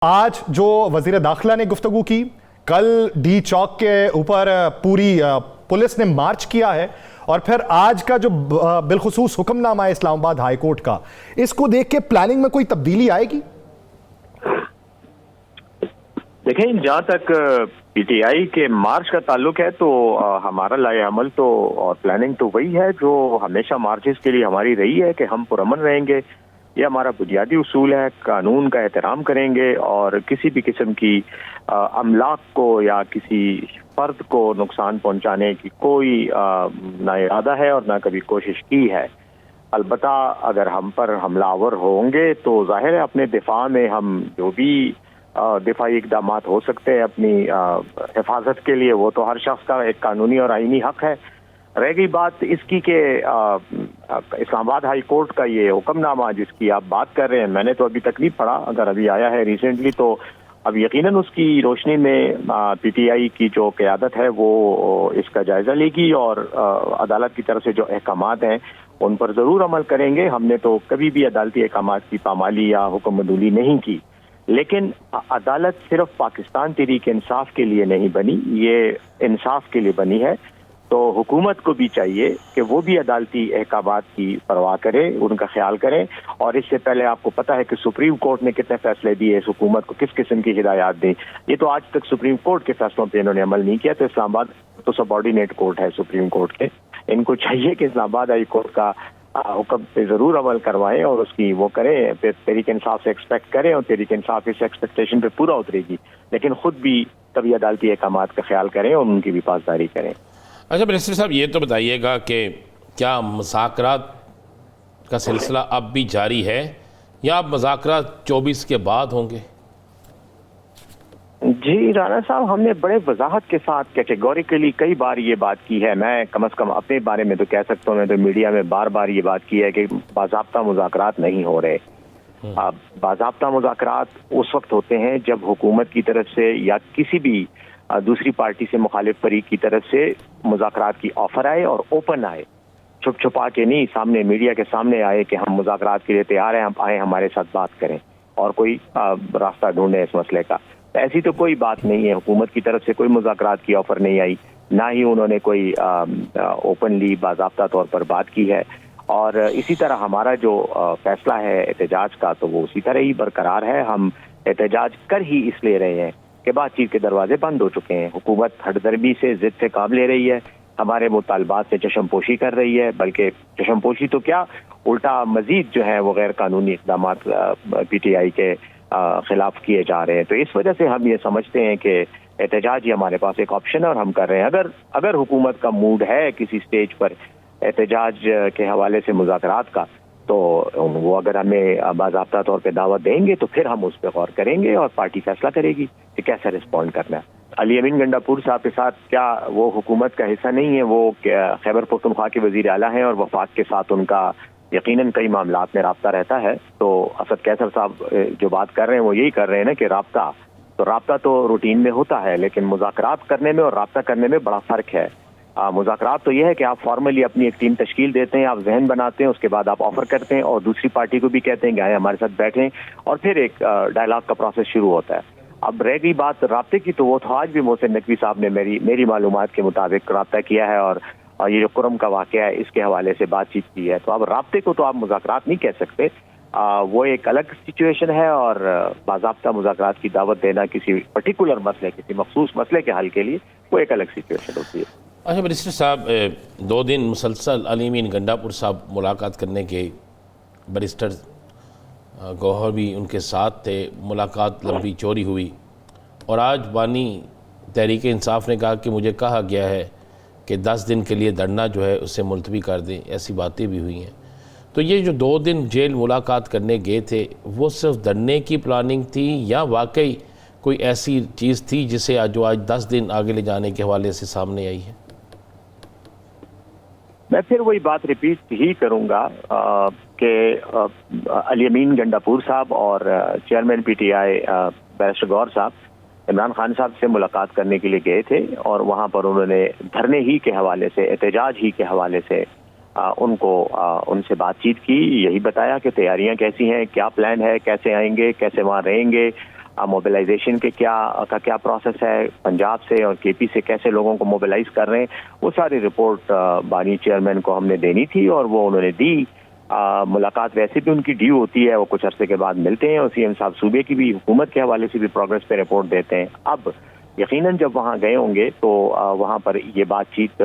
आज जो वजीर दाखिला ने गुफ्तगू की, कल डी चौक के ऊपर पूरी पुलिस ने मार्च किया है, और फिर आज का जो बिलखुसूस हुक्मनामा है इस्लामाबाद हाई कोर्ट का, इसको देख के प्लानिंग में कोई तब्दीली आएगी? देखें, जहाँ तक पीटीआई के मार्च का ताल्लुक है तो हमारा लाए अमल तो और प्लानिंग तो वही है जो हमेशा मार्चेस के लिए हमारी रही है कि हम पुरअमन रहेंगे। ये हमारा बुनियादी उसूल है, कानून का एहतराम करेंगे और किसी भी किस्म की अमलाक को या किसी फर्द को नुकसान पहुंचाने की कोई ना इरादा है और ना कभी कोशिश की है। अलबत्ता अगर हम पर हमलावर होंगे तो जाहिर है अपने दिफा में हम जो भी दिफाई इकदाम हो सकते हैं अपनी हिफाजत के लिए, वो तो हर शख्स का एक कानूनी और आईनी हक है। रह गई बात इसकी कि इस्लामाबाद हाई कोर्ट का ये हुक्मनामा जिसकी आप बात कर रहे हैं, मैंने तो अभी तक नहीं पढ़ा, अगर अभी आया है रिसेंटली तो अब यकीनन उसकी रोशनी में पीटीआई की जो क़यादत है वो इसका जायज़ा लेगी और अदालत की तरफ से जो अहकामात हैं उन पर ज़रूर अमल करेंगे। हमने तो कभी भी अदालती अहकामात की पामाली या हुक्मदूली नहीं की, लेकिन अदालत सिर्फ पाकिस्तान तहरीक इंसाफ के लिए नहीं बनी, ये इंसाफ के लिए बनी है। तो हुकूमत को भी चाहिए कि वो भी अदालती अहकामात की परवाह करे, उनका ख्याल करें। और इससे पहले आपको पता है कि सुप्रीम कोर्ट ने कितने फैसले दिए, इस हुकूमत को किस किस्म की हिदायत दी। ये तो आज तक सुप्रीम कोर्ट के फैसलों पे इन्होंने अमल नहीं किया। तो इस्लामाबाद तो सबऑर्डिनेट कोर्ट है सुप्रीम कोर्ट के, इनको चाहिए कि इस्लामाबाद हाई कोर्ट का हुक्म पे जरूर अमल करवाएं और उसकी वो करें, फिर तहरीक इंसाफ से एक्सपेक्ट करें और तहरीक इंसाफ इस एक्सपेक्टेशन पे पूरा उतरेगी, लेकिन खुद भी कभी अदालती अहकामात का ख्याल करें और उनकी भी पासदारी करें। अच्छा मिनिस्टर साहब, ये तो बताइएगा कि क्या मुज़ाकरात का सिलसिला अब भी जारी है या अब मुज़ाकरात 24 के बाद होंगे? जी राना साहब, हमने बड़े वजाहत के साथ कैटेगोरिकली कई बार ये बात की है। मैं कम से कम अपने बारे में तो कह सकता हूँ, मैं तो मीडिया में बार बार ये बात की है कि बाज़ाब्ता मुज़ाकरात नहीं हो रहे। बाज़ाब्ता मुज़ाकरात उस वक्त होते हैं जब हुकूमत की तरफ से या किसी भी दूसरी पार्टी से मुखालिफ फरीक की तरफ से मुज़ाकरात की ऑफर आए और ओपन आए, छुप छुपा के नहीं, सामने मीडिया के सामने आए कि हम मुज़ाकरात के लिए तैयार हैं, आप आए हमारे साथ बात करें और कोई रास्ता ढूंढे इस मसले का। ऐसी तो कोई बात नहीं है, हुकूमत की तरफ से कोई मुज़ाकरात की ऑफर नहीं आई, ना ही उन्होंने कोई ओपनली बाज़ाब्ता तौर पर बात की है। और इसी तरह हमारा जो फैसला है एहतजाज का तो वो उसी तरह ही बरकरार है। हम एहतजाज कर ही इस ले रहे हैं कि बातचीत के दरवाजे बंद हो चुके हैं। हुकूमत हटदर्मी से जिद से काम ले रही है, हमारे मुतालबात से चशमपोशी कर रही है, बल्कि चशमपोशी तो क्या उल्टा मजीद जो है वो गैर कानूनी इक़दाम पीटीआई के खिलाफ किए जा रहे हैं। तो इस वजह से हम ये समझते हैं कि एहतजाज ही हमारे पास एक ऑप्शन है और हम कर रहे हैं। अगर हुकूमत का मूड है किसी स्टेज पर एहतजाज के हवाले से मुज़ाकरात का, तो वो अगर हमें बाज़ाब्ता तौर पे दावत देंगे तो फिर हम उस पर गौर करेंगे और पार्टी फैसला करेगी कि कैसा रिस्पॉन्ड करना है। अली अमीन गंडापुर साहब के साथ क्या वो हुकूमत का हिस्सा नहीं है? वो खैबर पख्तूनख्वा के वज़ीर आला हैं और वफाक के साथ उनका यकीनन कई मामलात में राब्ता रहता है। तो असद कैसर साहब जो बात कर रहे हैं वो यही कर रहे हैं ना कि राब्ता तो रूटीन में होता है, लेकिन मुज़ाकरात करने में और राब्ता करने में बड़ा फ़र्क है। मुज़ाकरात तो यह है कि आप फॉर्मली अपनी एक टीम तश्कील देते हैं, आप जहन बनाते हैं, उसके बाद आप ऑफर करते हैं और दूसरी पार्टी को भी कहते हैं कि आए हमारे साथ बैठें, और फिर एक डायलॉग का प्रोसेस शुरू होता है। अब रह गई बात राब्ते की, तो वो तो आज भी मोहसिन नकवी साहब ने मेरी मालूमात के मुताबिक राब्ता किया है और ये जो कुरम का वाक़या है इसके हवाले से बातचीत की है। तो अब राब्ते को तो आप मुज़ाकरात नहीं कह सकते, वो एक अलग सिचुएशन है। और बाज़ाब्ता मुज़ाकरात की दावत देना किसी पर्टिकुलर मसले, किसी मखसूस मसले के हल के लिए, वो एक अलग सिचुएशन होती है। अच्छा मिनिस्टर साहब, 2 दिन मुसलसल अली अमीन गंडापुर साहब मुलाकात करने के, बैरिस्टर गौहर भी उनके साथ थे, मुलाकात लंबी चौड़ी हुई और आज बानी तहरीक इंसाफ ने कहा कि मुझे कहा गया है कि 10 दिन के लिए धरना जो है उससे मुलतवी कर दें, ऐसी बातें भी हुई हैं। तो ये जो 2 दिन जेल मुलाकात करने गए थे, वो सिर्फ धरने की प्लानिंग थी या वाकई कोई ऐसी चीज़ थी जिसे आज 10 दिन आगे ले जाने के हवाले से सामने आई है? मैं फिर वही बात रिपीट ही करूंगा कि अली अमीन गंडापुर साहब और चेयरमैन पीटीआई बैरिस्टर गौहर साहब इमरान खान साहब से मुलाकात करने के लिए गए थे और वहां पर उन्होंने धरने ही के हवाले से, एहतजाज ही के हवाले से उनसे बातचीत की। यही बताया कि तैयारियां कैसी हैं, क्या प्लान है, कैसे आएंगे, कैसे वहाँ रहेंगे, موبلائزیشن کے کیا پروسیس ہے پنجاب سے اور کے پی سے کیسے لوگوں کو موبلائز کر رہے ہیں، وہ ساری رپورٹ بانی چیئرمین کو ہم نے دینی تھی اور وہ انہوں نے دی۔ ملاقات ویسے بھی ان کی ڈیو ہوتی ہے، وہ کچھ عرصے کے بعد ملتے ہیں اور سی ایم صاحب صوبے کی بھی حکومت کے حوالے سے بھی پروگرس پہ رپورٹ دیتے ہیں۔ اب یقیناً جب وہاں گئے ہوں گے تو وہاں پر یہ بات چیت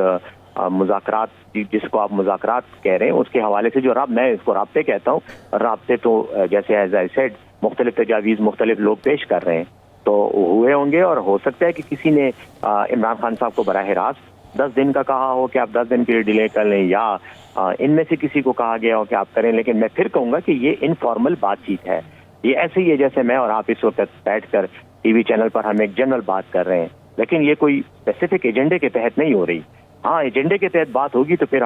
مذاکرات جس کو آپ مذاکرات کہہ رہے ہیں اس کے حوالے سے جو میں اس کو رابطے کہتا ہوں، رابطے تو جیسے ایز آئی سیڈ مختلف تجاویز مختلف لوگ پیش کر رہے ہیں تو ہوئے ہوں گے، اور ہو سکتا ہے کہ کسی نے عمران خان صاحب کو براہ راست 10 دن کا کہا ہو کہ آپ 10 دن کے لیے ڈیلے کر لیں، یا ان میں سے کسی کو کہا گیا ہو کہ آپ کریں، لیکن میں پھر کہوں گا کہ یہ انفارمل بات چیت ہے۔ یہ ایسے ہی ہے جیسے میں اور آپ اس وقت بیٹھ کر ٹی وی چینل پر ہم ایک جنرل بات کر رہے ہیں، لیکن یہ کوئی اسپیسیفک ایجنڈے کے تحت نہیں ہو رہی۔ ہاں ایجنڈے کے تحت بات ہوگی تو پھر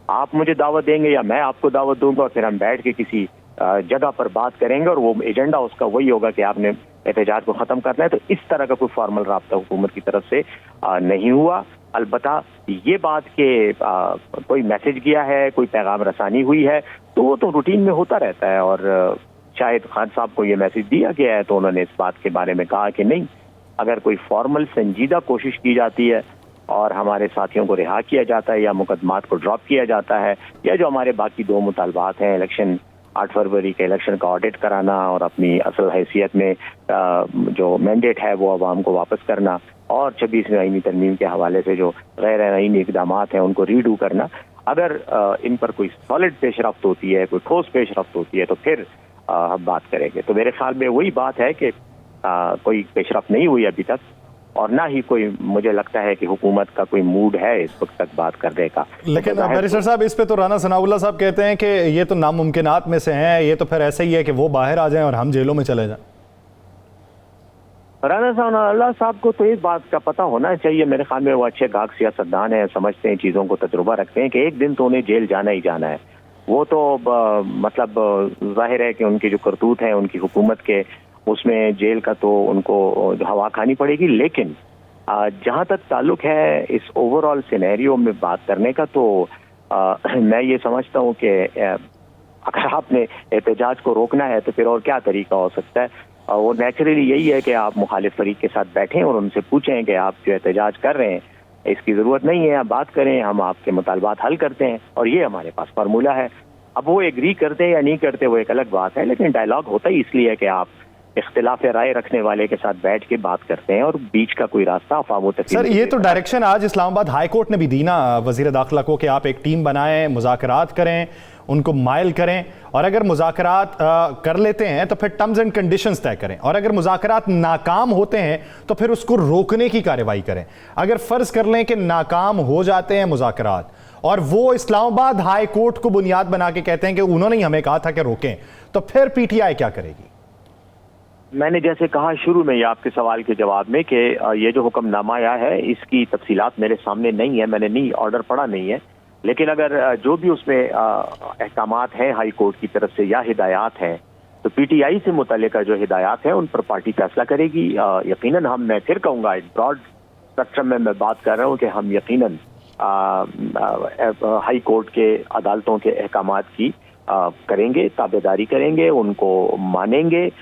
آپ مجھے دعوت دیں گے یا میں آپ کو دعوت دوں گا اور پھر ہم بیٹھ کے کسی جگہ پر بات کریں گے، اور وہ ایجنڈا اس کا وہی ہوگا کہ آپ نے احتجاج کو ختم کرنا ہے۔ تو اس طرح کا کوئی فارمل رابطہ حکومت کی طرف سے نہیں ہوا۔ البتہ یہ بات کہ کوئی میسج گیا ہے، کوئی پیغام رسانی ہوئی ہے، تو وہ تو روٹین میں ہوتا رہتا ہے، اور شاید خان صاحب کو یہ میسج دیا گیا ہے تو انہوں نے اس بات کے بارے میں کہا کہ نہیں، اگر کوئی فارمل سنجیدہ کوشش کی جاتی ہے اور ہمارے ساتھیوں کو رہا کیا جاتا ہے یا مقدمات کو ڈراپ کیا جاتا ہے، یا جو ہمارے باقی 2 مطالبات ہیں، الیکشن 8 فروری کے الیکشن کا آڈٹ کرانا اور اپنی اصل حیثیت میں جو مینڈیٹ ہے وہ عوام کو واپس کرنا، اور 26ویں آئینی ترمیم کے حوالے سے جو غیر آئینی اقدامات ہیں ان کو ریڈو کرنا، اگر ان پر کوئی سالڈ پیش رفت ہوتی ہے، کوئی ٹھوس پیش رفت ہوتی ہے تو پھر ہم بات کریں گے۔ تو میرے خیال میں وہی بات ہے کہ کوئی پیش رفت نہیں ہوئی ابھی تک، اور نہ ہی کوئی مجھے لگتا ہے کہ حکومت کا کوئی موڈ ہے اس وقت تک بات کرنے کا۔ لیکن بیرسٹر صاحب اس پہ تو رانا ثناء اللہ صاحب کہتے ہیں کہ یہ تو ناممکنات میں سے ہیں، یہ تو پھر ایسا ہی ہے کہ وہ باہر آ جائیں اور ہم جیلوں میں چلے جائیں۔ رانا ثناء اللہ صاحب کو تو اس بات کا پتہ ہونا چاہیے، میرے خیال میں وہ اچھے گاہک سیاستدان ہیں، سمجھتے ہیں چیزوں کو، تجربہ رکھتے ہیں کہ ایک دن تو انہیں جیل جانا ہی جانا ہے۔ وہ تو مطلب ظاہر ہے کہ ان کی جو کرتوت ہیں ان کی حکومت کے، اس میں جیل کا تو ان کو ہوا کھانی پڑے گی۔ لیکن جہاں تک تعلق ہے اس اوور آل سینیریو میں بات کرنے کا، تو میں یہ سمجھتا ہوں کہ اگر آپ نے احتجاج کو روکنا ہے تو پھر اور کیا طریقہ ہو سکتا ہے؟ وہ نیچرلی یہی ہے کہ آپ مخالف فریق کے ساتھ بیٹھیں اور ان سے پوچھیں کہ آپ جو احتجاج کر رہے ہیں اس کی ضرورت نہیں ہے، آپ بات کریں، ہم آپ کے مطالبات حل کرتے ہیں، اور یہ ہمارے پاس فارمولہ ہے۔ اب وہ ایگری کرتے یا نہیں کرتے وہ ایک الگ بات ہے، لیکن ڈائلاگ ہوتا ہی اس لیے ہے کہ آپ اختلاف رائے رکھنے والے کے ساتھ بیٹھ کے بات کرتے ہیں اور بیچ کا کوئی راستہ افہام و تفہیم۔ سر یہ تو ڈائریکشن آج اسلام آباد ہائی کورٹ نے بھی دی نا وزیر داخلہ کو کہ آپ ایک ٹیم بنائیں، مذاکرات کریں، ان کو مائل کریں، اور اگر مذاکرات کر لیتے ہیں تو پھر ٹرمز اینڈ کنڈیشنز طے کریں، اور اگر مذاکرات ناکام ہوتے ہیں تو پھر اس کو روکنے کی کارروائی کریں۔ اگر فرض کر لیں کہ ناکام ہو جاتے ہیں مذاکرات اور وہ اسلام آباد ہائی کورٹ کو بنیاد بنا کے کہتے ہیں کہ انہوں نے ہمیں کہا تھا کہ روکیں، تو پھر پی ٹی آئی کیا کرے گی؟ میں نے جیسے کہا شروع میں یہ آپ کے سوال کے جواب میں کہ یہ جو حکم نامہ آیا ہے اس کی تفصیلات میرے سامنے نہیں ہے، میں نے نہیں آرڈر پڑھا نہیں ہے، لیکن اگر جو بھی اس میں احکامات ہیں ہائی کورٹ کی طرف سے یا ہدایات ہیں، تو پی ٹی آئی سے متعلقہ جو ہدایات ہیں ان پر پارٹی فیصلہ کرے گی۔ یقیناً میں پھر کہوں گا براڈ اسپیکٹرم میں بات کر رہا ہوں کہ ہم یقیناً ہائی کورٹ کے عدالتوں کے احکامات کی کریں گے، تابعداری کریں گے، ان کو مانیں گے،